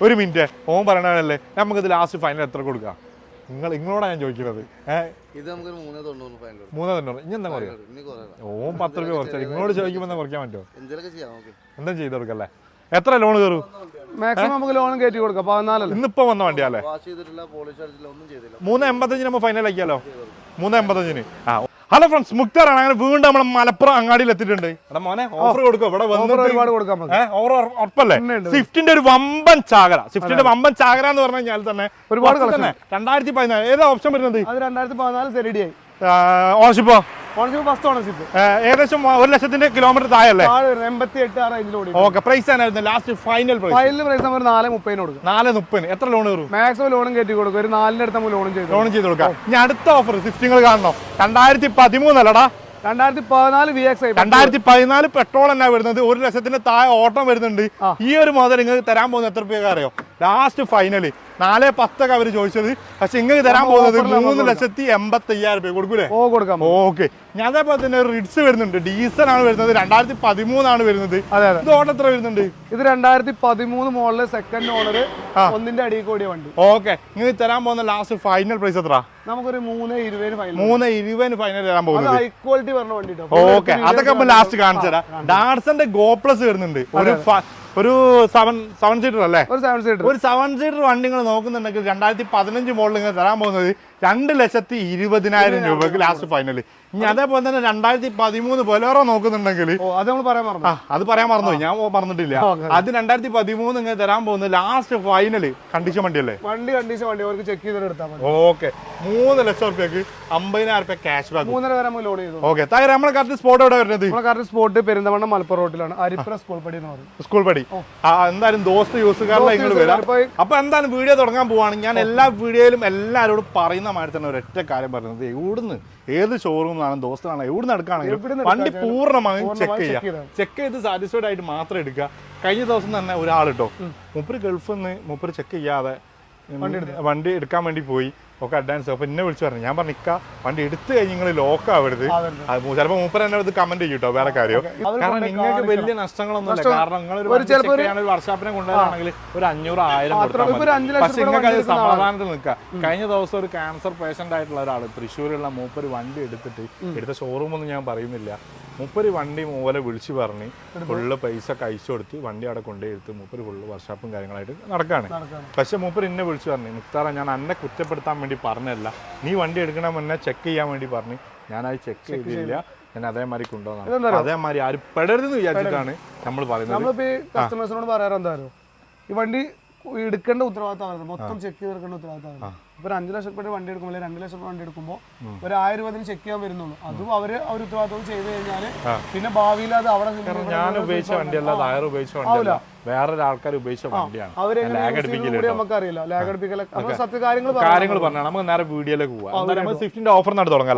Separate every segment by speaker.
Speaker 1: ഒരു മിനിറ്റ് ഓൻ പറയണല്ലേ നമുക്കിത് ലാസ്റ്റ് ഫൈനൽ എത്ര കൊടുക്കാം? നിങ്ങളോടാണ് ഞാൻ ചോദിക്കുന്നത്.
Speaker 2: ഇത് നമുക്ക് 390
Speaker 1: 390. ഇനി എന്താ പറയാ? ഓൻ 10 രൂപ കുറച്ചാൽ നിങ്ങളോട് ചോദിക്കുമ്പോൾ എന്താ കുറയ്ക്കാൻ പറ്റുമോ? എന്താ ചെയ്ത് കൊടുക്കല്ലേ? എത്ര ലോൺ കയറും?
Speaker 3: മാക്സിമം നമുക്ക് ലോൺ കയറ്റി കൊടുക്കാം. 14
Speaker 1: ഇന്നിപ്പോ വന്ന വണ്ടിയല്ലേ? 385 നമ്മൾ ഫൈനൽ ആക്കിയാലോ? 385. ഹലോ ഫ്രണ്ട്സ്, മുക്താറാണ്. അങ്ങനെ വീണ്ടും നമ്മൾ മലപ്പുറം അങ്ങാടിയിൽ എത്തിയിട്ടുണ്ട്. എടാ മോനെ ഓഫർ കൊടുക്കും. ഇവിടെ
Speaker 3: ഒരുപാട് കൊടുക്കാം.
Speaker 1: ഓഫർ ഉറപ്പല്ലേ? സ്വിഫ്റ്റിന്റെ ഒരു വമ്പൻ ചാകര. സ്വിഫ്റ്റിന്റെ വമ്പൻ ചാകര എന്ന് പറഞ്ഞു കഴിഞ്ഞാൽ തന്നെ ഒരുപാട് 2014 ഏതാ ഓപ്ഷൻ വരുന്നത്?
Speaker 3: 2014 സെരിഡി ആയി.
Speaker 1: ഓണർഷിപ്പോ?
Speaker 3: First ownership.
Speaker 1: ഏകദേശം 1,00,000 കിലോമീറ്റർ താഴല്ലേ?
Speaker 3: 88
Speaker 1: ഓക്കെ. പ്രൈസ് ആയിരുന്നു last final price?
Speaker 3: Final price നമ്മൾ 430 കൊടുക്കും.
Speaker 1: 430. എത്ര ലോൺ കയറും?
Speaker 3: മാക്സിമം ലോണും കയറ്റി കൊടുക്കും. ഒരു 4 അടുത്ത് നമ്മൾ ലോൺ ചെയ്ത്
Speaker 1: കൊടുക്കാം. ഇനി അടുത്ത ഓഫർ സ്വിഫ്റ്റിങ്ങൾ കാണണോ? 2013 അല്ലടാ,
Speaker 3: 2014 VXi.
Speaker 1: 2014 പെട്രോൾ എന്നാ വരുന്നത്. 1,00,000 താഴെ ഓട്ടം വരുന്നുണ്ട്. ഈ ഒരു മുതൽ നിങ്ങൾക്ക് തരാൻ പോകുന്നത് എത്ര രൂപ അറിയോ? ലാസ്റ്റ് ഫൈനലി 410 അവര് ചോദിച്ചത്. പക്ഷെ നിങ്ങൾക്ക് തരാൻ പോകുന്നത് 3,85,000 രൂപ കൊടുക്കൂലേ? ഓക്കെ. ഞാൻ അതേപോലെ തന്നെ ഒരു റിഡ്സ് വരുന്നുണ്ട്. ഡീസൽ ആണ് വരുന്നത്. 2013 വരുന്നത്. ഇത് ഓട്ടം എത്ര വരുന്നുണ്ട്?
Speaker 3: ഇത് 2013 മോഡല്, സെക്കൻഡ് ഓണർ, 1ന്റെ അടിയിൽ കൂടിയ വണ്ടി.
Speaker 1: ഓക്കെ. നിങ്ങൾക്ക് തരാൻ പോകുന്ന ലാസ്റ്റ് ഫൈനൽ പ്രൈസ് എത്ര?
Speaker 3: നമുക്കൊരു
Speaker 1: 320 ഫൈനൽ തരാൻ പോകുന്നത്.
Speaker 3: ഹൈ ക്വാളിറ്റി പറഞ്ഞ വണ്ടി.
Speaker 1: ഓക്കെ. അതൊക്കെ നമ്മൾ ലാസ്റ്റ് കാണിച്ചു തരാം. ഡാഡ്സന്റെ ഗോ പ്ലസ് വരുന്നുണ്ട്. ഒരു 7 സീറ്റർ അല്ലേ? ഒരു 7 സീറ്റർ വണ്ടി നിങ്ങൾ നോക്കുന്നുണ്ടെങ്കിൽ 2015 മോഡൽ നിങ്ങൾ തരാൻ പോകുന്നത് 2,20,000 രൂപക്ക് ലാസ്റ്റ് ഫൈനൽ. ഇനി അതേപോലെ തന്നെ 2013 ബൊലേറോ നോക്കുന്നുണ്ടെങ്കിൽ അത് പറയാൻ മറന്നു. ഞാൻ പറഞ്ഞിട്ടില്ല. അത് 2013 നിങ്ങൾ തരാൻ പോകുന്നത് ലാസ്റ്റ് ഫൈനൽ കണ്ടീഷൻ വണ്ടിയല്ലേ?
Speaker 3: വണ്ടി കണ്ടീഷൻ വണ്ടി അവർക്ക് ചെക്ക് ചെയ്തിട്ട് എടുത്താൽ മതി.
Speaker 1: ഓക്കെ. 3,00,000 രൂപയ്ക്ക് 50,000 രൂപ ക്യാഷ് ബാക്ക്.
Speaker 3: 3.5 വരെ നമ്മൾ ലോഡ് ചെയ്തു.
Speaker 1: ഓക്കെ. താഴെ നമ്മളെ കറക്റ്റ് സ്പോട്ട് എവിടെ വരുന്നത്?
Speaker 3: കറക്റ്റ് സ്പോട്ട് പെരിന്തമണ്ണ മലപ്പുറം റോഡിലാണ്. അരിപ്പുര സ്കൂൾ പടി എന്ന് പറയും.
Speaker 1: സ്കൂൾ പടി. എന്തായാലും ദോസ്ത് യൂസുകാരുടെ നിങ്ങൾ വരാം. അപ്പൊ എന്തായാലും വീഡിയോ തുടങ്ങാൻ പോവാണ്. ഞാൻ എല്ലാ വീഡിയോയിലും എല്ലാവരോടും പറയുന്ന മാതിരി തന്നെ ഒരൊറ്റ കാര്യം പറയുന്നത്, എവിടുന്ന് ഏത് ഷോറൂമിലാണ് ദോസ്താണോ എവിടുന്ന് എടുക്കുകയാണെങ്കിലും വണ്ടി പൂർണ്ണമായും ചെക്ക് ചെയ്ത് സാറ്റിസ്ഫൈഡ് ആയിട്ട് മാത്രം എടുക്കുക. കഴിഞ്ഞ ദിവസം തന്നെ ഒരാൾ കേട്ടോ, മൂപ്പര് ഗൾഫിൽ നിന്ന് മൂപ്പര് ചെക്ക് ചെയ്യാതെ വണ്ടി എടുക്കാൻ വേണ്ടി പോയി. ഒക്കെ അഡ്വാൻസ്. അപ്പൊ എന്നെ വിളിച്ചു പറഞ്ഞു. ഞാൻ പറഞ്ഞു, ഇക്ക വണ്ടി എടുത്തു കഴിഞ്ഞ് നിങ്ങൾ ലോക്ക് ആവരുത്. ചിലപ്പോ മൂപ്പർ എന്നെ ഇത് കമന്റ് ചെയ്യൂട്ടോ, വേറെ കാര്യം. കാരണം നിങ്ങൾക്ക് വലിയ നഷ്ടങ്ങളൊന്നും ഇല്ല. കാരണം നിങ്ങൾ വർഷാപ്പിനെ കൊണ്ടുവരാണെങ്കിൽ ഒരു 500,000 പക്ഷെ നിങ്ങൾക്ക് അത് സമാധാനത്തിൽ നിൽക്കുക. കഴിഞ്ഞ ദിവസം ഒരു ക്യാൻസർ പേഷ്യന്റ് ആയിട്ടുള്ള ഒരാൾ തൃശ്ശൂരുള്ള മൂപ്പര് വണ്ടി എടുത്ത ഷോറൂമൊന്നും ഞാൻ പറയുന്നില്ല. മൂപ്പര് വണ്ടി മൂവലെ വിളിച്ചു പറഞ്ഞ് ഫുള്ള് പൈസ കഴിച്ചു കൊടുത്ത് വണ്ടി അവിടെ കൊണ്ടുപോയി എടുത്ത് മൂപ്പര് ഫുള്ള് വർഷാപ്പും കാര്യങ്ങളായിട്ട് നടക്കാണ്. പക്ഷെ മൂപ്പര് എന്നെ വിളിച്ചു പറഞ്ഞു, മുക്താറ ഞാൻ എന്നെ കുറ്റപ്പെടുത്താൻ വേണ്ടി പറഞ്ഞല്ല, നീ വണ്ടി എടുക്കണ മുന്നേ ചെക്ക് ചെയ്യാൻ വേണ്ടി പറഞ്ഞു. ഞാനത് ചെക്ക് ചെയ്തില്ല, ഞാൻ അതേമാതിരി കൊണ്ടുവന്നു. അതേമാതിരി ആരും പെടരുതെന്ന് വിചാരിച്ചിട്ടാണ് നമ്മൾ പറയുന്നത്.
Speaker 3: നമ്മളിപ്പോ കസ്റ്റമേഴ്സിനോട് പറയാറ് എന്തായാലും, ഈ വണ്ടി എടുക്കേണ്ട ഉത്തരവാദിത്തം മൊത്തം ചെക്ക് ചെയ്ത് എടുക്കേണ്ട ഉത്തരവാദിത്തം. ഇപ്പൊ 5 ലക്ഷം രൂപ വണ്ടി എടുക്കുമ്പോൾ 2 ലക്ഷം രൂപ വണ്ടി എടുക്കുമ്പോൾ ഒരു 1,000 രൂപ ചെക്ക് ചെയ്യാൻ വരുന്നുള്ളൂ. അതും അവര് ഉത്തരവാദിത്തം ചെയ്ത് കഴിഞ്ഞാല് പിന്നെ ഭാവിയിൽ അത് അവിടെ
Speaker 1: ഞാൻ ഉപയോഗിച്ച വണ്ടിയല്ല, ആയിരം ഉപയോഗിച്ച വണ്ടിയല്ല, വേറൊരു ആൾക്കാർ ഉപയോഗിച്ച വണ്ടിയാണ്.
Speaker 3: നമുക്കറിയില്ല ലാഗ് അടിപ്പിക്കല സത്യ കാര്യങ്ങൾ
Speaker 1: പറഞ്ഞാൽ നമുക്ക് നേരെ വീഡിയോയിലേക്ക് പോവാം. സ്വിഫ്റ്റിന്റെ ഓഫർ നടത്തി തുടങ്ങാം.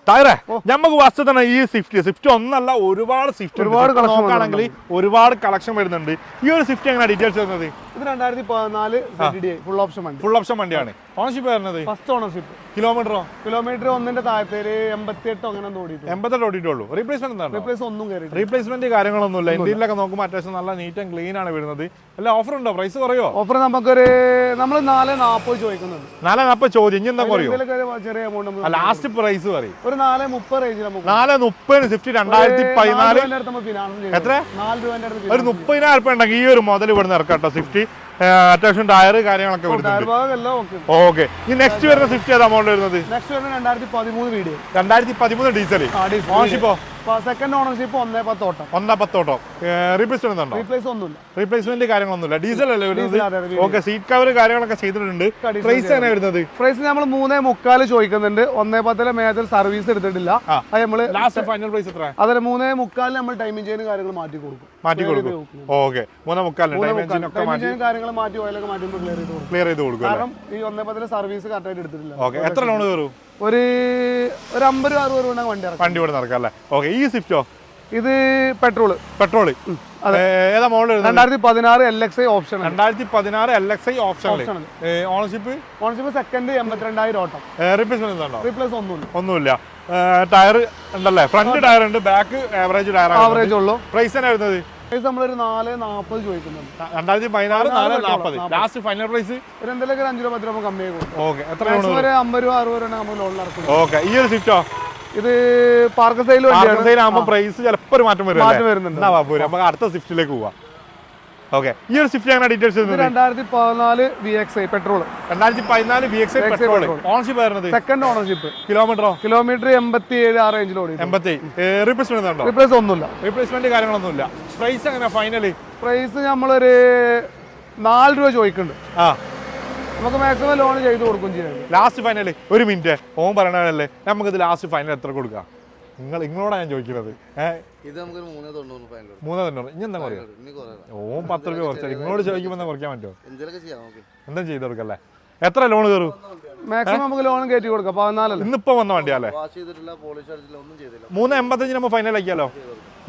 Speaker 1: താഴെ നമുക്ക് വസ്തു തന്നെ ഈ സ്വിഫ്റ്റ് ഒന്നല്ല, ഒരുപാട് സ്വിഫ്റ്റ് നോക്കുകയാണെങ്കിൽ ഒരുപാട് കളക്ഷൻ വരുന്നുണ്ട്. ഈ ഒരു സ്വിഫ്റ്റ് എങ്ങനെ ഡീറ്റെയിൽസ് വരുന്നത്?
Speaker 3: ഇത് 2014 ഫുൾ ഓപ്ഷൻ വണ്ടിയാണ്.
Speaker 1: ഓണർഷിപ്പ് വരുന്നത്
Speaker 3: ഫസ്റ്റ് ഓണർഷിപ്പ്.
Speaker 1: കിലോമീറ്റർ
Speaker 3: 1ന്റെ താഴത്തേക്ക് 88 അങ്ങനെ
Speaker 1: 88 ഓടിയിട്ടുള്ളൂ. റീപ്ലേസ്മെന്റ് കാര്യങ്ങളൊന്നുമില്ല. ഇന്ത്യയിലൊക്കെ നോക്കുമ്പോൾ അത്യാവശ്യം നല്ല നീറ്റ് ആൻഡ് ക്ലീൻ ആണ് വരുന്നത്. അല്ല ഓഫർ ഉണ്ടോ? പ്രൈസ് കുറയോ?
Speaker 3: ഓഫർ നമുക്കൊരു നമ്മൾ 440 ചോദിക്കുന്നുണ്ട്.
Speaker 1: 440 ചോദ്യം. ഇനി എന്താ കുറയോ?
Speaker 3: ചെറിയ എമൗണ്ട്
Speaker 1: ലാസ്റ്റ് പ്രൈസ് പറയും.
Speaker 3: ഒരു 430 റേഞ്ചിൽ നമുക്ക്
Speaker 1: 430 സ്വിഫ്റ്റ് 2014 എത്ര?
Speaker 3: 4 രൂപ
Speaker 1: ഒരു 30,000 രൂപ ഉണ്ടെങ്കിൽ ഈ ഒരു മുതൽ ഇവിടെ ഇറക്കാട്ടോ. സ്വിഫ്റ്റ് അത്യാവശ്യം ടയർ കാര്യങ്ങളൊക്കെ വരുന്നുണ്ട്. ഓക്കെ. ഈ നെക്സ്റ്റ് വരുന്ന സ്വിഫ്റ്റ് ഏതാ മോഡൽ വരുന്നത്? 2013 ഡീസൽ. ഓണർഷിപ്പോ?
Speaker 3: സെക്കൻഡ് ഓണർഷിപ്പ് 110 ഓട്ടം.
Speaker 1: 110 ഓട്ടം. റീപ്ലേസ്മെന്റ് കാര്യങ്ങളൊന്നുമില്ല. ഡീസൽ അല്ലേ വരുന്നത്? ഓക്കെ. സീറ്റ് കവർ കാര്യങ്ങളൊക്കെ ചെയ്തിട്ടുണ്ട്. പ്രൈസ് എങ്ങനെ വരുന്നത്?
Speaker 3: പ്രൈസ് നമ്മൾ 3.25 ചോദിക്കുന്നുണ്ട്. 110 മേജർ സർവീസ് എടുത്തിട്ടില്ല. അത് നമ്മള്
Speaker 1: ലാസ്റ്റ് ഫൈനൽ പ്രൈസ് എത്ര?
Speaker 3: അതിൽ 3.25 നമ്മൾ ടൈമിംഗ് ചെയ്യുന്ന കാര്യങ്ങൾ മാറ്റി കൊടുക്കും.
Speaker 1: ഓക്കെ. 3.25
Speaker 3: കാര്യങ്ങൾ മാറ്റി ഓയിലൊക്കെ മാറ്റുമ്പോൾ
Speaker 1: ക്ലിയർ ചെയ്ത് കൊടുക്കും.
Speaker 3: കാരണം ഈ 110 സർവീസ് കറക്റ്റായിട്ട് എടുത്തിട്ടില്ല.
Speaker 1: ഓക്കെ. എത്ര ലോൺ കയറും?
Speaker 3: ഒരു 50-60 രൂപ വണ്ടി
Speaker 1: ഇവിടെ നടക്കാം അല്ലേ? ഓക്കെ. ഈ സ്വിഫ്റ്റോ?
Speaker 3: ഇത് പെട്രോള്.
Speaker 1: ഏതാ model?
Speaker 3: 2016 LXi option.
Speaker 1: 2016 LXi option.
Speaker 3: Ownership second 82,000 ഓട്ടം. റീപ്ലേസ്
Speaker 1: ഒന്നുമില്ല. ടയർ ഉണ്ടല്ലേ? ഫ്രണ്ട് ടയർ ഉണ്ട്, ബാക്ക് ആവറേജ് ടയർ.
Speaker 3: ആവറേജ് ഉള്ളൂ.
Speaker 1: പ്രൈസ് തന്നെ വരുന്നത്
Speaker 3: പ്രൈസ് നമ്മളൊരു 440 ചോദിക്കുന്നുണ്ട്.
Speaker 1: 2016 440 ലാസ്റ്റ് ഫൈനൽ പ്രൈസ്
Speaker 3: ഒരു എന്തെങ്കിലും 5 രൂപ 10 രൂപ കമ്മിയായി കൊടുക്കും.
Speaker 1: ഓക്കെ എത്ര
Speaker 3: ഒരു 50 രൂപ 60 രൂപ നമ്മൾ ലോൺ നടക്കും.
Speaker 1: ഓക്കെ ഈ ഒരു സ്വിഫ്റ്റോ
Speaker 3: ഇത് പാർക്ക് സൈഡിൽ
Speaker 1: ആകുമ്പോൾ പ്രൈസ് ചിലപ്പോൾ ഒരു മാറ്റം
Speaker 3: വരുന്നുണ്ട്.
Speaker 1: നമുക്ക് അടുത്ത സ്വിഫ്റ്റിലേക്ക് പോവാം. ഓക്കെ ഈ ഒരു സ്വിഫ്റ്റ് അങ്ങനെ details
Speaker 3: 2014 VXI petrol.
Speaker 1: 2014 VXI petrol. Ownership വരുന്നത്
Speaker 3: സെക്കൻഡ് ഓണർഷിപ്പ്.
Speaker 1: കിലോമീറ്റർ
Speaker 3: 87 ആ റേഞ്ചിൽ ഓടി.
Speaker 1: 87. റീപ്ലേസ്മെന്റ് ഉണ്ടോ?
Speaker 3: റീപ്ലേസ് ഒന്നുമില്ല.
Speaker 1: റീപ്ലേസ്മെന്റ് കാര്യങ്ങളൊന്നുമില്ല. പ്രൈസ് എങ്ങനെ ഫൈനലി?
Speaker 3: പ്രൈസ് നമ്മളൊരു 4 രൂപ ചോദിക്കുന്നുണ്ട്.
Speaker 1: ആ
Speaker 3: നമുക്ക് മാക്സിമം ലോൺ ചെയ്ത് കൊടുക്കും ചെയ്യാം.
Speaker 1: ലാസ്റ്റ് ഫൈനൽ ഒരു മിനിറ്റ് ഓൻ പറയണല്ലേ നമുക്കിത് ലാസ്റ്റ് ഫൈനൽ എത്ര കൊടുക്കാം? നിങ്ങളോടാ ഞാൻ ചോദിക്കുന്നത്.
Speaker 2: ഇത് നമുക്കൊരു 390 ഫൈനൽ
Speaker 1: 390. ഇനി എന്താ പറയാ? ഓൻ 10 രൂപ കുറച്ചാൽ നിങ്ങളോട് ചോദിക്കുമ്പോൾ കുറയ്ക്കാൻ പറ്റുമോ?
Speaker 2: എന്തെങ്കിലും ചെയ്യാം. ഓക്കെ
Speaker 1: എന്താ ചെയ്ത് കൊടുക്കല്ലേ? എത്ര ലോൺ കയറും?
Speaker 3: മാക്സിമം നമുക്ക് ലോൺ കയറ്റി കൊടുക്കാം. 14
Speaker 1: ഇന്നിപ്പോ വന്ന വണ്ടിയല്ലേ?
Speaker 2: വാഷ് ചെയ്തിട്ടില്ല, പോളിഷ് അടിച്ചില്ല, ഒന്നും ചെയ്തില്ല.
Speaker 1: 385 നമ്മൾ ഫൈനൽ ആക്കിയാലോ?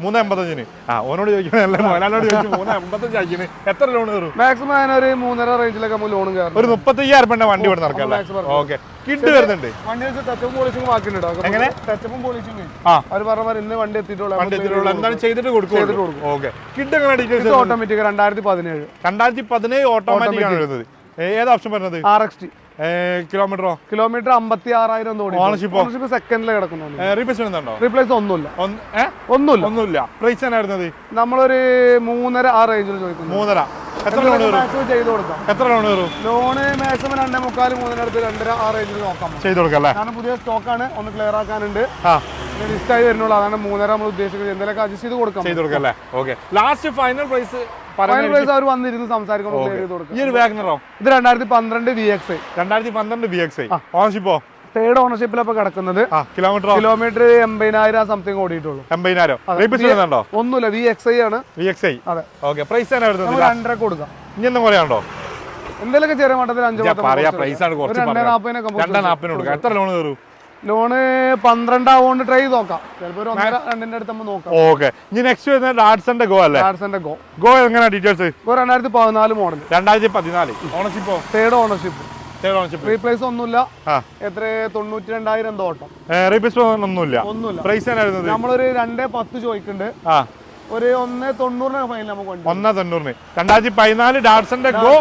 Speaker 1: 385. ആ ഓനോട് ചോദിക്കണല്ലേ, മോനാനോട് ചോദിച്ചു 385 ആക്കിന് എത്ര ലോൺ കയറും?
Speaker 3: മാക്സിമം അതിനൊരു 3.5 റേഞ്ചിലൊക്കെ നമുക്ക് ലോൺ കയറും.
Speaker 1: ഒരു 35,000 രൂപ വണ്ടി ഇവിടെ നടക്കല്ലേ? ഓക്കെ കിഡ് വരുന്നുണ്ട്.
Speaker 3: വണ്ടി വെച്ച് ടച്ചപ്പും പോളിഷിംഗ് ബാക്കിയുണ്ടോ?
Speaker 1: എങ്ങനെ
Speaker 3: ടച്ചപ്പും പോളിഷിംഗ്?
Speaker 1: ആ
Speaker 3: അവർ പറഞ്ഞ പോലെ ഇന്ന് വണ്ടി എത്തിയിട്ടുള്ള
Speaker 1: എന്താണ് ചെയ്തിട്ട് കൊടുക്കും. ഓക്കെ കിഡ് എങ്ങനെ ഡീറ്റെയിൽസ്?
Speaker 3: ഓട്ടോമാറ്റിക്
Speaker 1: 2017 ഓട്ടോമാറ്റിക് ആണ് വരുന്നത്. ഏത് ഓപ്ഷൻ വരുന്നത്?
Speaker 3: RXT.
Speaker 1: കിലോമീറ്ററോ?
Speaker 3: കിലോമീറ്റർ 56,000 ഓണർഷിപ്പ് സെക്കൻഡിൽ കിടക്കുന്നുണ്ട്.
Speaker 1: റീപ്ലേസ്മെന്റ് ഉണ്ടോ?
Speaker 3: റീപ്ലേസ് ഒന്നുമില്ല.
Speaker 1: ഒന്നുമില്ല. പ്രൈസ് ആണ് വരുന്നത്?
Speaker 3: നമ്മളൊരു 3.5 ആ റേഞ്ചിൽ ചോദിക്കുന്നു.
Speaker 1: 3.5. എത്ര ലോൺ കയറും?
Speaker 3: ചെയ്ത് കൊടുക്കാം.
Speaker 1: എത്ര ലോൺ കയറും?
Speaker 3: ലോണ് മാക്സിമം 2.25 3 അടുത്ത് 2.5 ആ റേഞ്ചിൽ നോക്കാം.
Speaker 1: ചെയ്ത് കൊടുക്കാം അല്ലേ?
Speaker 3: കാരണം പുതിയ സ്റ്റോക്കാണ്, ഒന്ന് ക്ലിയർ ആക്കാനുണ്ട്. ലിസ്റ്റ് ആയി വരുന്നുള്ളൂ. അതാണ് 3.5 നമ്മൾ ഉദ്ദേശിക്കുന്നത്. എന്തെങ്കിലും അഡ്ജസ്റ്റ് ചെയ്ത് കൊടുക്കാം.
Speaker 1: ചെയ്ത് കൊടുക്കാം അല്ലേ? ഓക്കെ ലാസ്റ്റ് ഫൈനൽ പ്രൈസ്
Speaker 3: അവർ വന്നിരുന്ന് സംസാരിക്കണം.
Speaker 1: ഈ ഒരു വാഗനറോ?
Speaker 3: ഇത് 2012 VXI.
Speaker 1: 2012 VXI. ഓണർഷിപ്പോ?
Speaker 3: തേർഡ് ഓണർഷിപ്പിലപ്പോ കിടക്കുന്നത്.
Speaker 1: Kilometre
Speaker 3: 80,000 something ഓടിയിട്ടുള്ളൂ.
Speaker 1: 80,000. റീപ്ലേസ്മെന്റ് ഉണ്ടോ?
Speaker 3: ഒന്നുമില്ല. VXI ആണ്.
Speaker 1: VXI.
Speaker 3: അതെ.
Speaker 1: ഓക്കെ പ്രൈസ് ആണ് വരുന്നത്?
Speaker 3: 2.5 കൊടുക്കാം.
Speaker 1: ഇനി എന്താ പറയാണ്ടോ?
Speaker 3: എന്തെങ്കിലും ചെറിയ മട്ടത്തിൽ 5
Speaker 1: പറയാ പ്രൈസ് ആണ് കുറച്ച് 240 കൊടുക്കാം. എത്ര ലോൺ കയറും?
Speaker 3: ലോണ് 12 ആവുകൊണ്ട് ട്രൈ നോക്കാം. ചിലപ്പോൾ 1.5-2 അടുത്ത് നമ്മൾ നോക്കാം.
Speaker 1: ഓക്കെ ഇനി നെക്സ്റ്റ് വരുന്നത് ഡാറ്റ്സന്റെ ഗോ അല്ലേ?
Speaker 3: ഡാറ്റ്സന്റെ
Speaker 1: ഗോ എങ്ങനെ ഡീറ്റെയിൽസ്?
Speaker 3: 2014 മോഡൽ.
Speaker 1: 2014. ഓണർഷിപ്പോ?
Speaker 3: Third ownership. റീപ്ലേസ് ഒന്നുമില്ല. എത്ര 92,000 എന്തോ ഓട്ടം.
Speaker 1: റീപ്ലേസ്മെന്റ് ഒന്നുമില്ല. പ്രൈസ് ആണ് വരുന്നത്?
Speaker 3: നമ്മളൊരു 2.10 ചോദിക്കുന്നുണ്ട്. ഒരു 1.90 ഫൈനൽ നമുക്ക്
Speaker 1: 1.90. 2014 ഡാറ്റ്സന്റെ ഗോ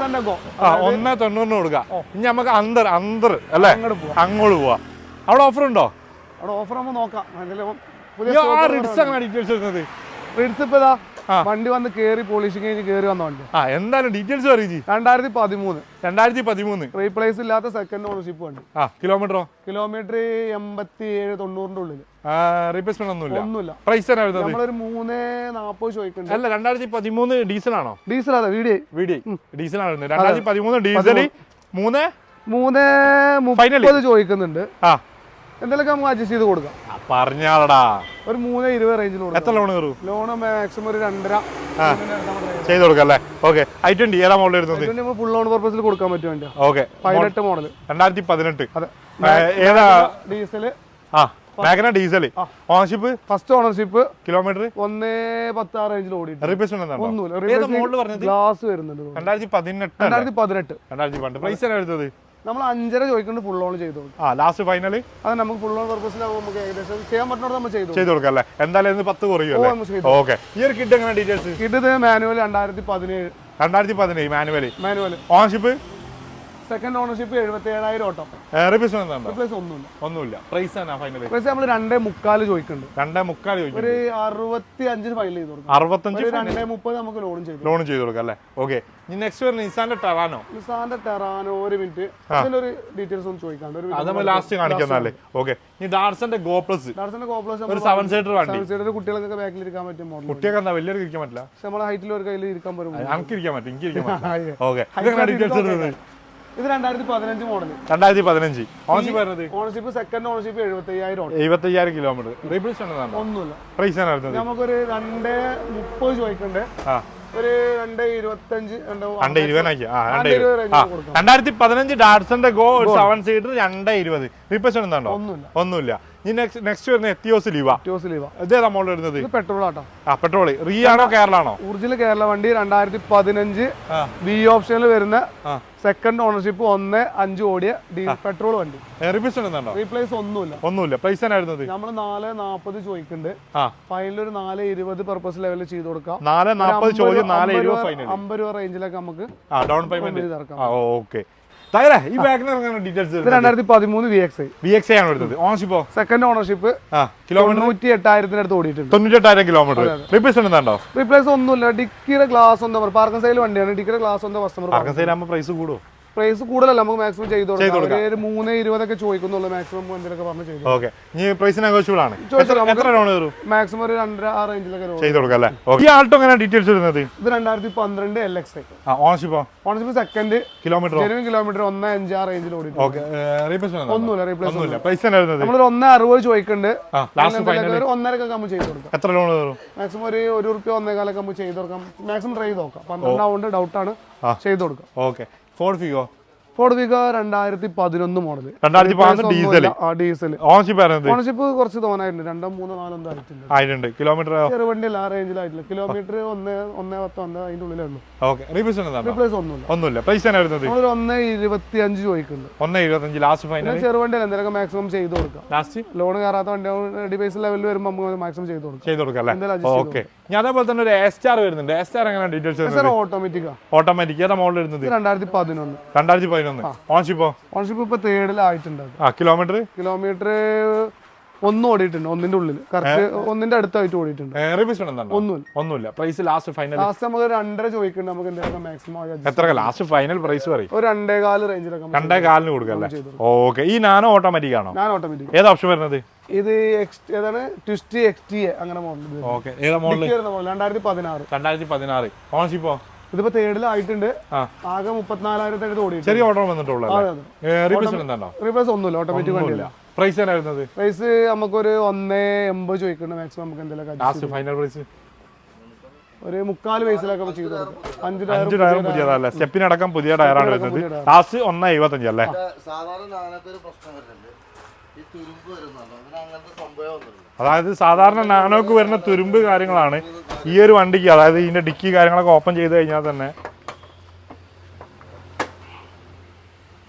Speaker 1: 1.90 കൊടുക്കാം. ഇനി നമുക്ക് അന്തർ അല്ലേ അങ്ങോട്ട് പോവാ. അവിടെ ഓഫർ ഉണ്ടോ?
Speaker 3: അവിടെ ഓഫർ നമ്മൾ നോക്കാം.
Speaker 1: ഡീറ്റെയിൽസ്
Speaker 3: ഇപ്പൊ വണ്ടി വന്ന് കേറി പോളിഷിംഗ് കഴിഞ്ഞ് കേറി വന്ന വണ്ടി.
Speaker 1: എന്തായാലും ഡീറ്റെയിൽസ് അറിയിച്ചു.
Speaker 3: 2013 റീപ്ലേസ് ഇല്ലാത്ത സെക്കൻഡ് ഓണർഷിപ്പ് വണ്ടി.
Speaker 1: കിലോമീറ്റർ
Speaker 3: 87-90 ഉള്ളിൽ.
Speaker 1: റീപ്ലേസ്മെന്റ് ഒന്നുമില്ല. പ്രൈസ്
Speaker 3: നമ്മളൊരു 3.40 ചോദിക്കുന്നുണ്ട്.
Speaker 1: അല്ല 2013 ഡീസൽ ആണോ?
Speaker 3: ഡീസൽ അതെ. വീഡിയോ
Speaker 1: ഡീസൽ ആണ്. 2013 ഡീസൽ
Speaker 3: 3.30 ചോദിക്കുന്നുണ്ട്. എന്തെങ്കിലും നമുക്ക് അഡ്ജസ്റ്റ് ചെയ്ത് കൊടുക്കാം.
Speaker 1: പറഞ്ഞാളടാ
Speaker 3: ഒരു 3.20 റേഞ്ചിൽ.
Speaker 1: എത്ര ലോൺ കയറും?
Speaker 3: ലോണ് മാക്സിമം ഒരു 2.5
Speaker 1: ചെയ്ത് കൊടുക്കാം അല്ലേ? ഓക്കെ i20 ഏതാ മോഡൽ വരുന്നത്?
Speaker 3: ഫുൾ ലോൺ പർപ്പസിൽ കൊടുക്കാൻ പറ്റും വണ്ടി.
Speaker 1: Okay
Speaker 3: 18 model
Speaker 1: 2018.
Speaker 3: അതെ.
Speaker 1: ഏതാ?
Speaker 3: ഡീസൽ.
Speaker 1: വാഗന diesel. Ownership?
Speaker 3: First ownership.
Speaker 1: Kilometre
Speaker 3: 1.10 ആ റേഞ്ചിൽ ഓടി.
Speaker 1: റീപ്ലേസ്മെന്റ്
Speaker 3: ഒന്നുമില്ല. ഗ്ലാസ് വരുന്നുണ്ട്.
Speaker 1: 2018. പ്രൈസ് ആണ് വരുന്നത്?
Speaker 3: നമ്മൾ 5.5 ചോദിക്കുന്നുണ്ട്. ഫുൾ ലോൺ ചെയ്തു.
Speaker 1: ലാസ്റ്റ് ഫൈനൽ
Speaker 3: അത് നമുക്ക് ഫുൾ ലോൺ പർപ്പസിലാവും. നമുക്ക് ഏകദേശം ചെയ്യാൻ പറ്റുന്നത് നമ്മൾ ചെയ്തു
Speaker 1: കൊടുക്കാം അല്ലേ? എന്തായാലും 10 കുറയും. ഓക്കെ ഈ ഒരു കിഡ് എങ്ങനെ details?
Speaker 3: Kwid manual 2017
Speaker 1: manual. Ownership?
Speaker 3: Second ownership 77,000 ഓട്ടം.
Speaker 1: റീപ്ലേസ്മെന്റ് ഒന്നുമില്ല. പ്രൈസ് ആണ് ഫൈനൽ?
Speaker 3: പ്രൈസ് നമ്മൾ 2.45 ചോദിക്കുന്നുണ്ട്.
Speaker 1: 2.45
Speaker 3: ഒരു 65 ഫൈനൽ ചെയ്ത് കൊടുക്കാം.
Speaker 1: 65.
Speaker 3: 2.30 നമുക്ക് ലോൺ ചെയ്ത്
Speaker 1: കൊടുക്കാം അല്ലേ? ഓക്കെ ഇനി നെക്സ്റ്റ് വരുന്നത് നിസാന്റെ ടെറാനോ.
Speaker 3: ഒരു മിനിറ്റ്. അതിലൊരു ഡീറ്റെയിൽസ് ഒന്ന് ചോദിക്കാണ്ട്
Speaker 1: അത് നമ്മൾ ലാസ്റ്റ് കാണിക്കുന്നല്ലേ? ഓക്കെ ഇനി ഡാറ്റ്സന്റെ ഗോ പ്ലസ്. ഒരു 7 സീറ്റർ വണ്ടി.
Speaker 3: 7 സീറ്റർ കുട്ടികൾക്കൊക്കെ ബാക്കിൽ ഇരിക്കാൻ പറ്റും മോഡൽ.
Speaker 1: കുട്ടികൾക്ക് എന്താ വലിയൊരു ഇരിക്കാൻ പറ്റില്ല.
Speaker 3: പക്ഷെ നമ്മളെ ഹൈറ്റിൽ ഒരു കയ്യിൽ ഇരിക്കാൻ പറ്റും.
Speaker 1: എനിക്ക് ഇരിക്കാൻ പറ്റും. Okay details?
Speaker 3: ഇത് 2015 model.
Speaker 1: 2015.
Speaker 3: Ownership second ownership 75,000
Speaker 1: 75,000 kilometre. Replacement ഒന്നുമില്ല. പ്രൈസ് ആണ് വരുന്നത്?
Speaker 3: നമുക്കൊരു 2.30 ചോദിക്കണ്ടേ. ഒരു 2.25
Speaker 1: 2015 ഡാറ്റ്സന്റെ ഗോ 7 സീറ്റർ 2.20. റീപ്ലേസ്മെന്റ് ഒന്നുമില്ല. ഇനി നെക്സ്റ്റ് വരുന്ന എത്തിയോസ് ലീവ. ഇതേതാ മോഡൽ വരുന്നത്?
Speaker 3: പെട്രോൾ ആട്ടോ.
Speaker 1: പെട്രോൾ റീ ആണോ കേരള ആണോ?
Speaker 3: ഒറിജിനൽ കേരള വണ്ടി 2015 ബി ഓപ്ഷനിൽ വരുന്ന സെക്കൻഡ് ഓണർഷിപ്പ് 1.5 ഓടിയ പെട്രോൾ വണ്ടി. റീപ്ലേസ്
Speaker 1: ഒന്നുമില്ല. പ്രൈസ്
Speaker 3: നമ്മൾ 4.40 ചോദിക്കുന്നുണ്ട്. ഫൈനൽ ഒരു 4.20 പർപ്പസ് ലെവലിൽ ചെയ്ത് കൊടുക്കാം.
Speaker 1: 4.40 ചോദ്യം 4.20 ഫൈനൽ.
Speaker 3: 50 രൂപ റേഞ്ചിലൊക്കെ നമുക്ക്
Speaker 1: ഡൗൺ പേയ്മെന്റ്
Speaker 3: ഇറക്കാം.
Speaker 1: ഓക്കെ. ഈ ബാഗിന് ഡീറ്റെയിൽസ്
Speaker 3: 2013 VXi
Speaker 1: ആണ് വരുന്നത്. ഓണർഷിപ്പോ
Speaker 3: സെക്കൻഡ് ഓണർഷിപ്പ്
Speaker 1: കിലോമീറ്റർ
Speaker 3: 98,000 അടുത്ത് ഓടിയിട്ടുണ്ട്.
Speaker 1: 98,000 കിലോമീറ്റർ. റീപ്ലേസ് ഉണ്ടോ?
Speaker 3: റീപ്ലേസ് ഒന്നുമില്ല. ഡിക്കിയുടെ ഗ്ലാസ് എന്താ പറയുക, പാർക്കിംഗ് സൈഡിൽ വണ്ടിയാണ്. ഡിക്കിയുടെ ഗ്ലാസ് എന്താ കസ്റ്റമർ
Speaker 1: പാർക്കിംഗ് സൈഡ് ആകുമ്പോൾ പ്രൈസ് കൂടുമോ?
Speaker 3: പ്രൈസ് കൂടുതലല്ല, നമുക്ക് മാക്സിമം ചെയ്ത് കൊടുക്കാം. 3.20 ഒക്കെ ചോദിക്കുന്നുള്ളൂ. മാക്സിമം എന്തെങ്കിലും പറഞ്ഞ് ചെയ്തു.
Speaker 1: ഓക്കെ. ഇനി പ്രൈസ് നെഗോഷ്യബിൾ ആണ്. എത്ര ലോൺ വരും?
Speaker 3: മാക്സിമം ഒരു 2.5 ആ റേഞ്ചിലൊക്കെ
Speaker 1: ചെയ്ത് കൊടുക്കാം അല്ലേ? ഈ ആൾട്ടോ എങ്ങനെ ഡീറ്റെയിൽസ് വരുന്നത്?
Speaker 3: ഇത് 2012 LXi.
Speaker 1: Ownership
Speaker 3: second
Speaker 1: kilometre
Speaker 3: genuine kilometre 1.5 ആ റേഞ്ചിൽ ഓടി. ഒന്നുമില്ല. റീപ്ലേസ്
Speaker 1: പ്രൈസ്
Speaker 3: നമ്മളൊരു 1.60 ചോദിക്കുന്നുണ്ട്.
Speaker 1: ലാസ്റ്റ് ഫൈനൽ
Speaker 3: 1.5 നമ്മൾ ചെയ്ത് കൊടുക്കാം.
Speaker 1: എത്ര ലോൺ വരും?
Speaker 3: മാക്സിമം ഒരു ₹1 1.25 നമ്മൾ ചെയ്ത് കൊടുക്കാം. മാക്സിമം ട്രൈ ചെയ്ത് നോക്കാം. 12 ആവുകൊണ്ട് ഡൗട്ടാണ്, ചെയ്ത് കൊടുക്കാം.
Speaker 1: Okay. Ford Figo
Speaker 3: 2011 model.
Speaker 1: 2011 diesel.
Speaker 3: Ownership കുറച്ച് തോന്നായിട്ടുണ്ട്. 2, 3, 4
Speaker 1: ആയിട്ടുണ്ട്. കിലോമീറ്റർ
Speaker 3: ചെറുവണ്ടിയല്ല, ആ റേഞ്ചിലായിട്ടില്ല. കിലോമീറ്റർ 1.10 അതിന്റെ ഉള്ളിലേ ഉള്ളൂ. റീപ്ലേസ്
Speaker 1: ഒന്നുമില്ല. പ്രൈസ്
Speaker 3: 1.25 ചോദിക്കുന്നുണ്ട്.
Speaker 1: 1.25 ലാസ്റ്റ് ഫൈനൽ.
Speaker 3: ചെറുവണ്ടിയല്ല, എന്തെങ്കിലും മാക്സിമം ചെയ്ത് കൊടുക്കാം. ലാസ്റ്റ് ലോൺ കയറാത്ത വണ്ടി ഡിവൈസ് ലെവലിൽ വരുമ്പോൾ നമുക്ക് മാക്സിമം ചെയ്ത് കൊടുക്കാം.
Speaker 1: ഓക്കെ. ഞാൻ അതേപോലെ തന്നെ ഒരു എസ്റ്റാർ വരുന്നുണ്ട്. എസ്റ്റാർ എങ്ങനെ ഡീറ്റെയിൽസ്? ഓട്ടോമാറ്റിക്. ഏതാ മോഡൽ വരുന്നത്?
Speaker 3: 2011.
Speaker 1: ഓണർഷിപ്പ്
Speaker 3: ഇപ്പൊ തേർഡിലായിട്ടുണ്ട്. കിലോമീറ്റർ 1 ഓടിയിട്ടുണ്ട്. 1ന്റെ ഉള്ളിൽ കറക്റ്റ് 1ന്റെ അടുത്തായിട്ട് ഓടിയിട്ടുണ്ട്.
Speaker 1: ഒന്നുമില്ല. പ്രൈസ് ലാസ്റ്റ് ഫൈനൽ
Speaker 3: നമുക്ക് 2.5 ചോദിക്കുന്നുണ്ട്. നമുക്ക് എന്തെങ്കിലും മാക്സിമം
Speaker 1: എത്ര ലാസ്റ്റ് ഫൈനൽ പ്രൈസ് പറയും?
Speaker 3: ഒരു 2.25 റേഞ്ചിലൊക്കെ
Speaker 1: 2.25 കൊടുക്കല്ലേ? ഓക്കെ. ഈ നാനോ ഓട്ടോമാറ്റിക് ആണോ?
Speaker 3: ഓട്ടോമാറ്റിക്.
Speaker 1: ഏത് ഓപ്ഷൻ വരുന്നത്?
Speaker 3: ഇത് ഏതാണ്? ട്വിസ്റ്റ് XT അങ്ങനെ മോഡൽ.
Speaker 1: ഓക്കെ. ഏതാ മോഡൽ?
Speaker 3: 2016.
Speaker 1: ഓണർഷിപ്പോ
Speaker 3: ഇതിപ്പോ തേർഡിലായിട്ടുണ്ട്. ആകെ 34,000 ഓടി.
Speaker 1: ചെറിയ ഓർഡർ വന്നിട്ടുള്ളൂ.
Speaker 3: റീപ്ലേസ് ഒന്നുമില്ല. ഓട്ടോമാറ്റിക് വണ്ടിയല്ല.
Speaker 1: പ്രൈസ്
Speaker 3: നമുക്കൊരു 1.80 ചോദിക്കുന്നുണ്ട്. മാക്സിമം നമുക്ക് എന്തെങ്കിലും
Speaker 1: ഫൈനൽ പ്രൈസ്
Speaker 3: ഒരു 3/4 വയസ്സിലൊക്കെ ചെയ്ത് കൊടുക്കാം. 5
Speaker 1: ടയറും പുതിയതല്ലേ? സ്റ്റെപ്പിനടക്കം പുതിയ ടയറാണ് വരുന്നത്. ലാസ്റ്റ് 1.75 അല്ലേ? അതായത് സാധാരണ നാനോക്ക് വരുന്ന തുരുമ്പ് കാര്യങ്ങളാണ് ഈ ഒരു വണ്ടിക്ക്. അതായത് ഇതിന്റെ ഡിക്കി കാര്യങ്ങളൊക്കെ ഓപ്പൺ ചെയ്ത് കഴിഞ്ഞാൽ തന്നെ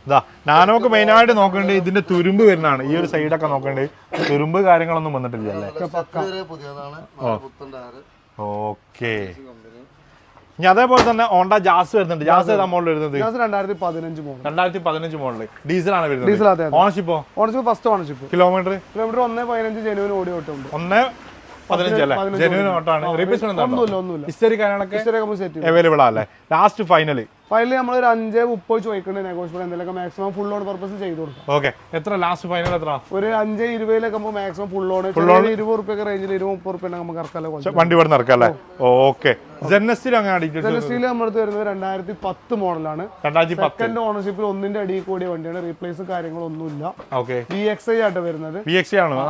Speaker 1: ഇതാ നാനോക്ക് മെയിനായിട്ട് നോക്കേണ്ടത് ഇതിന്റെ തുരുമ്പ് വരുന്നതാണ്. ഈ ഒരു സൈഡൊക്കെ നോക്കേണ്ടത് തുരുമ്പ് കാര്യങ്ങളൊന്നും വന്നിട്ടില്ല അല്ലേ? ഓക്കെ. ഇനി അതേപോലെ തന്നെ ഹോണ്ട ജാസ് വരുന്നുണ്ട്. ജാസ് ഏതാ മോഡൽ വരുന്നത്? 2015 മോഡൽ. ഡീസലാണ് വരുന്നത്. ഓണർഷിപ്പോ
Speaker 3: ഫസ്റ്റ് ഓണർഷിപ്പ്.
Speaker 1: കിലോമീറ്റർ
Speaker 3: 1.15 ജെനുവിൻ ഓടി ഓട്ടമുണ്ട്.
Speaker 1: 1.15 അല്ലേ? ജെനുവിൻ ഓട്ടാണ്. റീപ്ലേസ്മെന്റ്
Speaker 3: ഒന്നുമില്ല.
Speaker 1: ഹിസ്റ്ററി കാര്യങ്ങളൊക്കെ അവൈലബിൾ അല്ലേ? ലാസ്റ്റ് ഫൈനൽ
Speaker 3: നമ്മൾ ഒരു 5.30 ചോദിക്കുന്നുണ്ട്. നെഗോഷ്യബിൾ എന്തെങ്കിലും മാക്സിമം ഫുൾ ലോൺ പർപ്പസ് ചെയ്ത് കൊടുക്കാം.
Speaker 1: ഓക്കെ. എത്ര ലാസ്റ്റ് ഫൈനൽ? എത്ര?
Speaker 3: ഒരു 5.20 മാക്സിമം ഫുൾ ലോൺ. ₹20 റേഞ്ചിൽ ₹20 നമുക്ക് ഇറക്കാം.
Speaker 1: വണ്ടി ഇവിടെ ഇറക്കാം അല്ലേ? ഓക്കെ. ജെനസിൽ
Speaker 3: നമ്മളടുത്ത് വരുന്നത് 2010 മോഡലാണ്. സെക്കൻഡ് ഓണർഷിപ്പിൽ 1ന്റെ അടിയിൽ കൂടിയ വണ്ടിയാണ്. റീപ്ലേസ് കാര്യങ്ങളൊന്നുമില്ല. VXi ആയിട്ട് വരുന്നത്.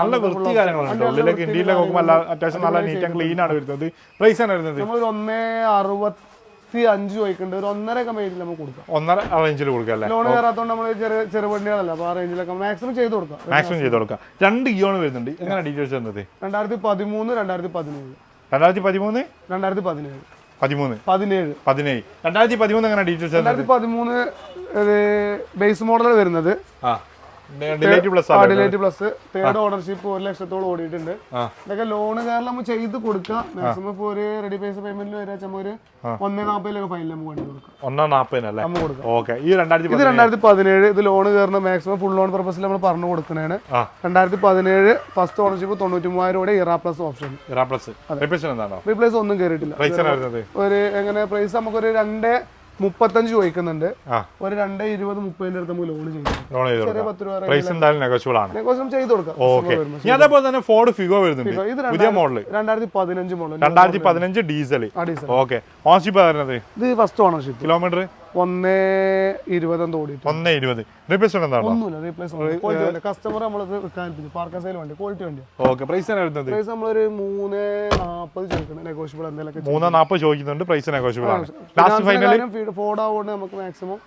Speaker 1: നല്ല വൃത്തി കാര്യങ്ങളുണ്ട്. ഉള്ളിലേക്ക് ഇന്ത്യയിലേക്ക് നോക്കുമ്പോൾ അത്യാവശ്യം നല്ല നീറ്റ് ആൻഡ് ക്ലീൻ ആണ് വരുന്നത്. പ്രൈസ് ആണ് വരുന്നത്?
Speaker 3: നമ്മൾ 1.65 ചോദിക്കുന്നുണ്ട്. ഒരു 1.5 റേഞ്ചിൽ നമുക്ക് കൊടുക്കാം.
Speaker 1: 1.5 റേഞ്ചിൽ കൊടുക്കാം അല്ലേ?
Speaker 3: ലോൺ കയറാത്തോണ്ട് നമ്മൾ ചെറുവണ്ടികളല്ല, അപ്പൊ ആ റേഞ്ചിലൊക്കെ മാക്സിമം ചെയ്ത് കൊടുക്കാം.
Speaker 1: 2 ഗിയോൺ വരുന്നുണ്ട്. എങ്ങനെ ഡീറ്റെയിൽസ് വരുന്നത്?
Speaker 3: 2013 2017.
Speaker 1: 2013 2017 എങ്ങനെ ഡീറ്റെയിൽസ്?
Speaker 3: 2013 ബേസ് മോഡൽ വരുന്നത്.
Speaker 1: ഡിലൈറ്റ്
Speaker 3: പ്ലസ് തേർഡ് ഓണർഷിപ്പ് 1 ലക്ഷത്തോളം ഓടിയിട്ടുണ്ട്. ഇതൊക്കെ ലോണ് കാരണം നമ്മൾ ചെയ്ത് കൊടുക്കാം. മാക്സിമം ഇപ്പോൾ ഒരു റെഡി പൈസ പേയ്മെന്റിൽ വരാ ഒരു 1.40 ഫൈനൽ നമുക്ക് വണ്ടി കൊടുക്കാം.
Speaker 1: 1.40 അല്ലേ? ഇത്
Speaker 3: 2017. ഇത് ലോണ് കയറുന്ന മാക്സിമം ഫുൾ ലോൺ പർപ്പസിൽ നമ്മൾ പറഞ്ഞു കൊടുക്കുന്നതാണ്. 2017 ഫസ്റ്റ് ഓണർഷിപ്പ് 93,000 ഇറ പ്ലസ് ഓപ്ഷൻ. റീപ്ലേസ് ഒന്നും കയറിയിട്ടില്ല. ഒരു എങ്ങനെ പ്രൈസ് നമുക്കൊരു 2.35 ചോദിക്കുന്നുണ്ട്. ഒരു 2.20-30 അടുത്ത് നമുക്ക് ലോൺ ചെയ്ത്
Speaker 1: കൊടുക്കാം. അതേപോലെ തന്നെ ഫോർഡ് ഫിഗോ വരുന്നുണ്ട്. പുതിയ model
Speaker 3: 2015 model.
Speaker 1: 2015 diesel. Okay. Ownership വരുന്നത്?
Speaker 3: ഇത് ഫസ്റ്റ് ഓണർഷിപ്പ്.
Speaker 1: കിലോമീറ്റർ
Speaker 3: 1.20 ഓടി.
Speaker 1: 1.20. റീപ്ലേസ്മെന്റ് എന്താണോ?
Speaker 3: ഒന്നുമില്ല. റീപ്ലേസ്മെന്റ് കസ്റ്റമർ നമ്മളത് പാർക്കിംഗ് സൈൽ വണ്ടി ക്വാളിറ്റി വണ്ടി.
Speaker 1: ഓക്കെ. പ്രൈസ് വരുന്നത്?
Speaker 3: പ്രൈസ് നമ്മളൊരു 3.40 ചോദിക്കണം. നെഗോഷ്യബിൾ എന്തെങ്കിലും
Speaker 1: 3.40 ചോദിക്കുന്നുണ്ട്. പ്രൈസ് നെഗോഷ്യബിൾ ആണ്. ലാസ്റ്റ് ഫൈനൽ
Speaker 3: ഫോർഡ് ആവുകൊണ്ട് നമുക്ക് മാക്സിമം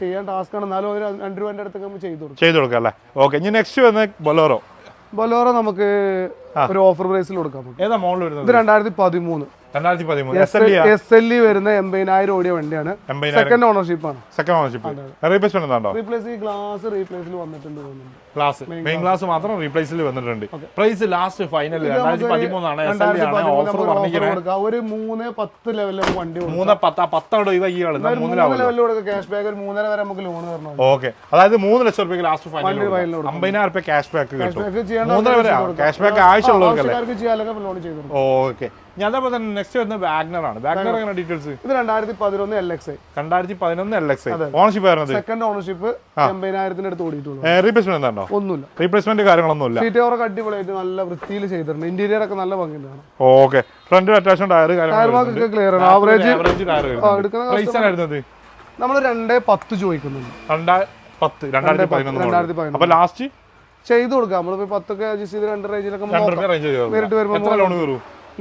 Speaker 3: ചെയ്യാൻ ടാസ്ക് ആണ്. എന്നാലും ഒരു ₹2 അടുത്ത് നമുക്ക് ചെയ്ത് കൊടുക്കാം
Speaker 1: അല്ലേ? ഓക്കെ. ഇനി നെക്സ്റ്റ് വരുന്നത് ബൊലേറോ.
Speaker 3: ബൊലോറോ നമുക്ക് ഒരു ഓഫർ പ്രൈസിൽ കൊടുക്കാം നമുക്ക്.
Speaker 1: ഏതാ മോഡൽ വരുന്നത്?
Speaker 3: ഇത് 2013 SLE വരുന്ന 80,000 ഓടിയ വണ്ടിയാണ്. സെക്കൻഡ് ഓണർഷിപ്പ് ആണ്.
Speaker 1: Second ownership. റീപ്ലേസ്മെന്റ് ഉണ്ടോ?
Speaker 3: റീപ്ലേസ് ഈ ഗ്ലാസ് റീപ്ലേസിൽ വന്നിട്ടുണ്ട് തോന്നുന്നു.
Speaker 1: ഗ്ലാസ് മെയിൻ ഗ്ലാസ് മാത്രം റീപ്ലേസിൽ വന്നിട്ടുണ്ട്. പ്രൈസ് ലാസ്റ്റ് ഫൈനൽ 2013 ആണ്. SLE ആണ്. ഓഫർ പറഞ്ഞിരിക്കുന്നത്
Speaker 3: ഒരു 3.10 ലെവലിൽ വണ്ടി
Speaker 1: 3.10 ഒഴിവാക്കിയാണ് 3
Speaker 3: ലെവലിൽ കൊടുക്കുക. ക്യാഷ് ബാക്ക് ഒരു 3.5 വരെ നമുക്ക് ലോൺ തരണം.
Speaker 1: ഓക്കെ, അതായത് 3 ലക്ഷം രൂപയ്ക്ക് ലാസ്റ്റ് ഫൈനൽ 50,000 രൂപ ക്യാഷ് ബാക്ക് കിട്ടും. 3 വരെ ക്യാഷ് ബാക്ക് ആവശ്യമുള്ളവർക്കല്ലേ?
Speaker 3: ലോൺ ചെയ്തു.
Speaker 1: ഓക്കെ, ഞാൻ അതേപോലെ തന്നെ നെക്സ്റ്റ് വരുന്നത് വാഗ്നർ ആണ്. വാഗ്നർ എങ്ങനെ ഡീറ്റെയിൽസ്?
Speaker 3: ഇത് 2011 LXi.
Speaker 1: 2011 LXi. ഓണർഷിപ്പ് വരുന്നത്
Speaker 3: സെക്കൻഡ് ഓണർഷിപ്പ് 80,000 അടുത്ത് ഓടിയിട്ടുള്ളൂ.
Speaker 1: റീപ്ലേസ്മെന്റ് എന്താണോ?
Speaker 3: ഒന്നുമില്ല.
Speaker 1: റീപ്ലേസ്മെന്റ് കാര്യങ്ങളൊന്നുമില്ല.
Speaker 3: സീറ്റ് കവറൊക്കെ അടിപൊളിയായിട്ട് നല്ല വൃത്തിയിൽ ചെയ്തിട്ടുണ്ട്. ഇന്റീരിയർ ഒക്കെ നല്ല ഭംഗിയാണ്.
Speaker 1: ഓക്കെ, ഫ്രണ്ട് അറ്റാച്ച്ഡ് ടയർ
Speaker 3: കാര്യങ്ങളൊക്കെ ക്ലിയർ ആണ്. ആവറേജ്
Speaker 1: പ്രൈസ്
Speaker 3: നമ്മൾ 2.10 ചോദിക്കുന്നുണ്ട്.
Speaker 1: 2011 അപ്പൊ ലാസ്റ്റ്
Speaker 3: ചെയ്തു കൊടുക്കാം. നമ്മളിപ്പോ 10 അഡ്ജസ്റ്റ് ചെയ്ത് 2 റേഞ്ചിലൊക്കെ നേരിട്ട് വരുമ്പോൾ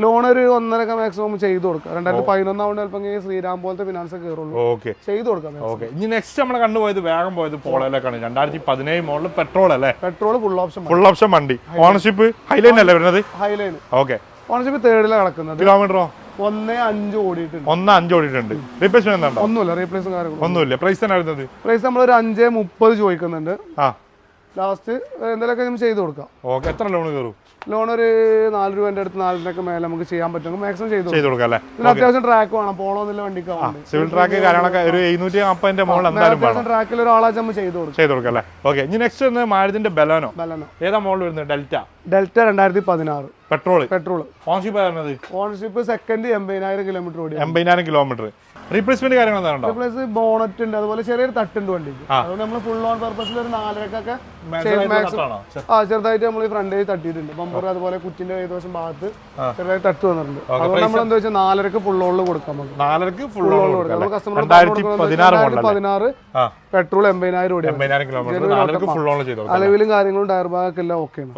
Speaker 3: ലോൺ ഒരു 1.5 മാക്സിമം ചെയ്തു കൊടുക്കാം. 2011 ആവുകൊണ്ട് ചിലപ്പോൾ ശ്രീരാം പോലത്തെ ഫിനാൻസ് കയറുള്ളൂ. ചെയ്തു കൊടുക്കാം.
Speaker 1: ഓക്കെ, ഇനി നെക്സ്റ്റ് നമ്മൾ കണ്ടുപോയത് വേഗം പോയത് പോളയിലേക്കാണ്. 2017 മോഡൽ പെട്രോൾ അല്ലേ?
Speaker 3: പെട്രോൾ ഫുൾ ഓപ്ഷൻ
Speaker 1: വണ്ടി. ഓണർഷിപ്പ് ഹൈലൈൻ അല്ലേ വരുന്നത്?
Speaker 3: ഹൈലൈൻ.
Speaker 1: ഓക്കെ,
Speaker 3: ഓണർഷിപ്പ് 3rd കിടക്കുന്നത്.
Speaker 1: കിലോമീറ്ററോ?
Speaker 3: 1.5 ഓടിയിട്ടുണ്ട്.
Speaker 1: 1.5 ഓടിയിട്ടുണ്ട്. റീപ്ലേസ്മെന്റ് ഉണ്ടോ?
Speaker 3: ഒന്നുമില്ല. റീപ്ലേസും കാര്യങ്ങളും
Speaker 1: ഒന്നുമില്ല. പ്രൈസ് തന്നെ വരുന്നത്?
Speaker 3: പ്രൈസ് നമ്മളൊരു 5.30 ചോദിക്കുന്നുണ്ട്. ലാസ്റ്റ് എന്തെങ്കിലുമൊക്കെ ചെയ്ത് കൊടുക്കാം.
Speaker 1: ഓക്കെ, എത്ര ലോൺ കയറും?
Speaker 3: ലോൺ ഒരു 4 രൂപേന്റെ അടുത്ത് 4 മേലെ നമുക്ക് ചെയ്യാൻ പറ്റും. മാക്സിമം ചെയ്ത്
Speaker 1: കൊടുക്കാം അല്ലേ?
Speaker 3: അത്യാവശ്യം ട്രാക്ക് വേണം. പോളോ എന്നുള്ള വണ്ടിക്ക്
Speaker 1: സിവിൽ ട്രാക്ക് കാര്യങ്ങളൊക്കെ ഒരു 750 മുകളിൽ എന്തായാലും
Speaker 3: ട്രാക്കിൽ ഒരാളാച്ച് നമ്മൾ ചെയ്ത്
Speaker 1: കൊടുക്കാം അല്ലേ? ഓക്കെ, ഇനി നെക്സ്റ്റ് വരുന്നത് മാരുതിന്റെ ബെലനോ. ഏതാ മോഡൽ വരുന്നത്? Delta
Speaker 3: 2016 petrol. Ownership second 80,000 kilometre ഓടി.
Speaker 1: 80,000 കിലോമീറ്റർ. റീപ്ലേസ്മെന്റ് കാര്യങ്ങൾ എന്താണോ?
Speaker 3: റീപ്ലേസ് ബോണറ്റ് ഉണ്ട്, അതുപോലെ ചെറിയൊരു തട്ടുണ്ട് വണ്ടിക്ക്. അതുകൊണ്ട് നമ്മൾ ഫുൾ ഓൺ പർപ്പസിൽ ഒരു 4.5 ചെറുതായിട്ട് നമ്മൾ ഈ ഫ്രണ്ട് തട്ടിയിട്ടുണ്ട്. ബമ്പർ അതുപോലെ കുറ്റിന്റെ ഏകദേശം ഭാഗത്ത് ചെറുതായി തട്ട് വന്നിട്ടുണ്ട്. അതുകൊണ്ട് നമ്മൾ എന്താ വെച്ചാൽ 4.5 ഫുൾ ഓണിൽ കൊടുക്കാം.
Speaker 1: 4.5 ഫുൾ ഓൺ കൊടുക്കാം.
Speaker 3: കസ്റ്റമർ
Speaker 1: 2016
Speaker 3: പെട്രോൾ 80,000 ഓടി. അലവിലും കാര്യങ്ങളും ടയർ ഭാഗമൊക്കെ എല്ലാം ഓക്കെയാണ്.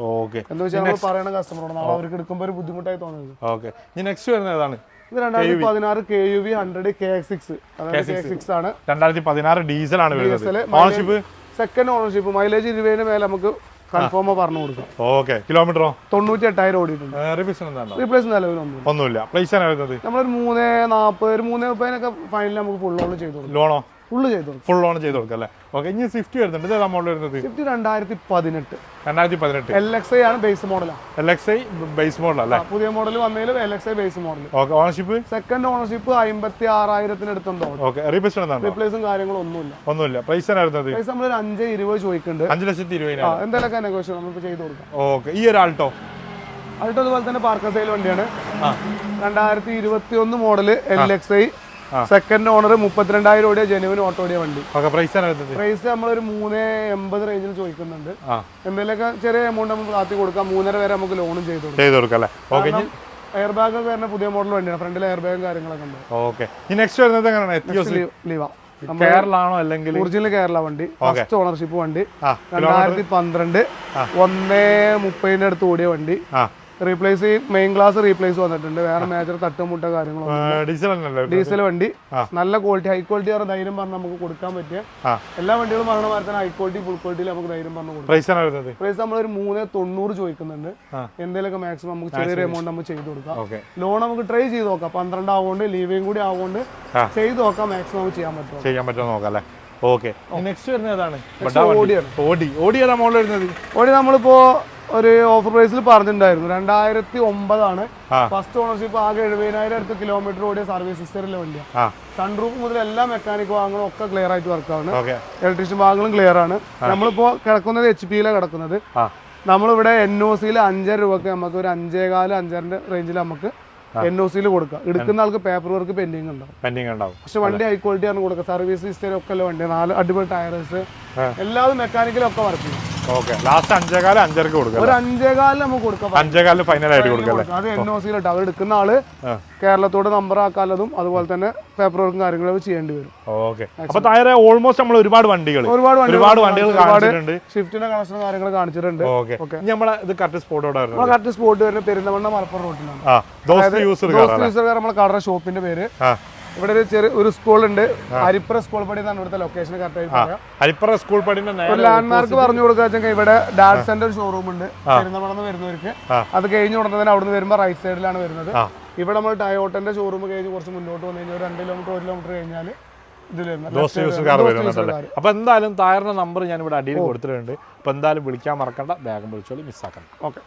Speaker 3: എന്താ വെച്ചാൽ നമ്മൾ പറയുന്ന കസ്റ്റമറോട് നാളെ അവർക്ക് എടുക്കുമ്പോൾ ഒരു ബുദ്ധിമുട്ടായി തോന്നുന്നത്.
Speaker 1: ഓക്കെ, നെക്സ്റ്റ് വരുന്നത് ഏതാണ്?
Speaker 3: ഇത് 2016 KUV 100 KX6 ആണ്.
Speaker 1: 2016 ഡീസൽ ആണ് വരുന്നത്.
Speaker 3: Second ownership. മൈലേജ് 20 മേലെ നമുക്ക് കൺഫേം പറഞ്ഞു കൊടുക്കാം.
Speaker 1: ഓക്കെ, കിലോമീറ്ററോ?
Speaker 3: 98,000 ഓടിയിട്ടുണ്ട്. റീപ്ലേസ് നിലവിലൊന്നും
Speaker 1: ഒന്നുമില്ല. പ്രൈസ്
Speaker 3: നമ്മളൊരു 3.40 3.30 ഫൈനൽ നമുക്ക് ഫുൾ ഓൺ ചെയ്തു കൊടുക്കും.
Speaker 1: ലോണോ?
Speaker 3: ഫുൾ ഓൺ
Speaker 1: ചെയ്ത് കൊടുക്കാം അല്ലേ? ഓക്കെ, ഇനി സ്വിഫ്റ്റ് വരുന്നുണ്ട്. ഏതാ മോഡൽ വരുന്നത്?
Speaker 3: സ്വിഫ്റ്റ് 2018
Speaker 1: LXi
Speaker 3: ആണ് ബേസ് മോഡലാണ്.
Speaker 1: LXi ബേസ് മോഡൽ അല്ലേ?
Speaker 3: പുതിയ മോഡൽ വന്നതിലും LXi base model.
Speaker 1: Okay, ownership
Speaker 3: second ownership 56,000 അടുത്തുണ്ടോ.
Speaker 1: ഓക്കെ, റീപ്ലേസും
Speaker 3: കാര്യങ്ങളും ഒന്നുമില്ല.
Speaker 1: പ്രൈസ്
Speaker 3: നമ്മൾ 5.20 ചോദിക്കുന്നുണ്ട്.
Speaker 1: 5,20,000
Speaker 3: എന്തെങ്കിലും നെഗോഷിയേഷൻ നമുക്ക് ചെയ്ത് കൊടുക്കാം.
Speaker 1: ഓക്കെ, ഈ ഒരു ആൾട്ടോ
Speaker 3: അതുപോലെ തന്നെ പാർക്കർ സെയിൽ വണ്ടിയാണ്. 2021 മോഡൽ LXi. സെക്കൻഡ് ഓണർ 32,000 ഓടിയ ജെനുവിൻ ഓട്ടോ ഓടിയ വണ്ടി. പ്രൈസ് നമ്മളൊരു 3.80 റേഞ്ചിൽ ചോദിക്കുന്നുണ്ട്. എന്തെങ്കിലുമൊക്കെ ചെറിയ എമൗണ്ട് നമുക്ക് കാത്തി കൊടുക്കാം. 3.5 വരെ നമുക്ക് ലോണും ചെയ്ത് കൊടുക്കാം. എയർ ബാഗ് ഒക്കെ വരുന്ന പുതിയ മോഡൽ വണ്ടിയാണ്. ഫ്രണ്ടിൽ എയർ ബാഗും കാര്യങ്ങളൊക്കെ ഉണ്ട്.
Speaker 1: കേരളാണോ അല്ലെങ്കിൽ
Speaker 3: ഒറിജിനൽ കേരള വണ്ടി. ഫസ്റ്റ് ഓണർഷിപ്പ് വണ്ടി. 2012 1.30 അടുത്ത് ഓടിയ വണ്ടി. റീപ്ലേസ് മെയിൻ ഗ്ലാസ് റീപ്ലേസ് വന്നിട്ടുണ്ട്. വേറെ മേജർ തട്ടുമുട്ട കാര്യങ്ങളൊന്നും. ഡീസൽ വണ്ടി. നല്ല ക്വാളിറ്റി, ഹൈ ക്വാളിറ്റി ധൈര്യം പറഞ്ഞ് നമുക്ക് കൊടുക്കാൻ പറ്റിയ എല്ലാ വണ്ടികളും പറഞ്ഞ മാതിരി തന്നെ ഹൈ ക്വാളിറ്റി ഫുൾ ക്വാളിറ്റിയിൽ നമുക്ക് ധൈര്യം പറഞ്ഞു കൊടുക്കാം. പ്രൈസ് നമ്മളൊരു 3.90 ചോദിക്കുന്നുണ്ട്. എന്തെങ്കിലുമൊക്കെ മാക്സിമം നമുക്ക് ചെറിയൊരു എമൗണ്ട് നമുക്ക് ചെയ്ത് കൊടുക്കാം. ലോൺ നമുക്ക് ട്രൈ ചെയ്ത് നോക്കാം. 12 ആവുകൊണ്ട് ലീവേയും കൂടി ആവുകൊണ്ട് ചെയ്ത് നോക്കാം. മാക്സിമം നമുക്ക് ചെയ്യാൻ പറ്റുമോ നോക്കാം അല്ലേ?
Speaker 1: ഓക്കെ, നെക്സ്റ്റ് വരുന്നത് ഏതാണ്? ഓടി ഏതാ മോഡൽ വരുന്നത്?
Speaker 3: ഓടി നമ്മളിപ്പോ ഒരു ഓഫർ പ്രൈസിൽ പറഞ്ഞിട്ടുണ്ടായിരുന്നു. 2009 ആണ്. First ownership. ആകെ 70,000 അടുത്ത് കിലോമീറ്റർ ഓടിയ സർവീസ് ഹിസ്റ്ററിലെ വണ്ടിയാണ്. സൺറൂഫ് മുതൽ എല്ലാ മെക്കാനിക് ഭാഗങ്ങളും ഒക്കെ ക്ലിയർ ആയിട്ട് വർക്കാണ്. ഇലക്ട്രീഷ്യൻ ഭാഗങ്ങളും ക്ലിയർ ആണ്. നമ്മളിപ്പോ കിടക്കുന്നത് HP കിടക്കുന്നത്. നമ്മളിവിടെ NOC 5 രൂപക്ക് നമുക്ക് ഒരു 5.25 റേഞ്ചിൽ നമുക്ക് NOC കൊടുക്കാം. എടുക്കുന്ന ആൾക്ക് പേപ്പർ വർക്ക് പെൻഡിങ് ഉണ്ടാവും. പക്ഷെ വണ്ടി ഹൈ ക്വാളിറ്റി ആണ് കൊടുക്കുക. സർവീസ് ഹിസ്റ്ററി ഒക്കെ ഉള്ള വണ്ടി. 4 അടിപൊളി ടയർസ് എല്ലാതും മെക്കാനിക്കലും ഒക്കെ വർക്ക് ചെയ്യും.
Speaker 1: ലാസ്റ്റ് 5.25 കൊടുക്കാം.
Speaker 3: ഒരു 5.25 നമുക്ക് കൊടുക്കാം.
Speaker 1: 5.25 ഫൈനൽ ആയിട്ട് കൊടുക്കാം.
Speaker 3: അത് NOC അവർ എടുക്കുന്ന ആള് കേരളത്തോട് നമ്പർ ആക്കാനും അതുപോലെ തന്നെ പേപ്പർ വർക്കും കാര്യങ്ങളൊക്കെ ചെയ്യേണ്ടി വരും.
Speaker 1: അപ്പൊ താഴെ ഓൾമോസ്റ്റ് നമ്മൾ ഒരുപാട് വണ്ടികൾ കാണിച്ചിട്ടുണ്ട്.
Speaker 3: ഷിഫ്റ്റിന്റെ കണക്ഷൻ കാര്യങ്ങൾ കാണിച്ചിട്ടുണ്ട്.
Speaker 1: കറക്റ്റ്
Speaker 3: സ്പോട്ട് വരുന്ന പെരിന്തമണ്ണ മലപ്പുറം റോഡിലാണ്.
Speaker 1: നമ്മളെ
Speaker 3: നമ്മുടെ കടയുടെ ഷോപ്പിന്റെ പേര് ഇവിടെ ഒരു സ്കൂളുണ്ട്, ഹരിപ്ര സ്കൂൾ പടി എന്നാണ് ഇവിടുത്തെ ലൊക്കേഷൻ കറക്റ്റ് പറയാം.
Speaker 1: ഹരിപ്ര സ്കൂൾ പടിന്റെ
Speaker 3: ഒരു ലാൻഡ്മാർക്ക് പറഞ്ഞു കൊടുക്കുക. ഇവിടെ ഡാറ്റ് സെന്റർ ഷോറൂം ഉണ്ട് പെരുന്തൽമണ്ണ വരുന്നവർക്ക്. അത് കഴിഞ്ഞ് ഉടനെ തന്നെ അവിടെ നിന്ന് വരുമ്പോൾ റൈറ്റ് സൈഡിലാണ് വരുന്നത്. ഇവിടെ നമ്മൾ ടയോട്ടന്റെ ഷോറൂം കഴിഞ്ഞ് കുറച്ച് മുന്നോട്ട് വന്നു കഴിഞ്ഞാൽ 2 കിലോമീറ്റർ 1 കിലോമീറ്റർ കഴിഞ്ഞാൽ
Speaker 1: അപ്പൊ എന്തായാലും തായറിന്റെ നമ്പർ ഞാൻ ഇവിടെ അടിയിൽ കൊടുത്തിട്ടുണ്ട്. അപ്പൊ എന്തായാലും വിളിക്കാൻ മറക്കണ്ട, വേഗം വിളിച്ചോളി, മിസ്സാക്കണം.
Speaker 3: ഓക്കെ.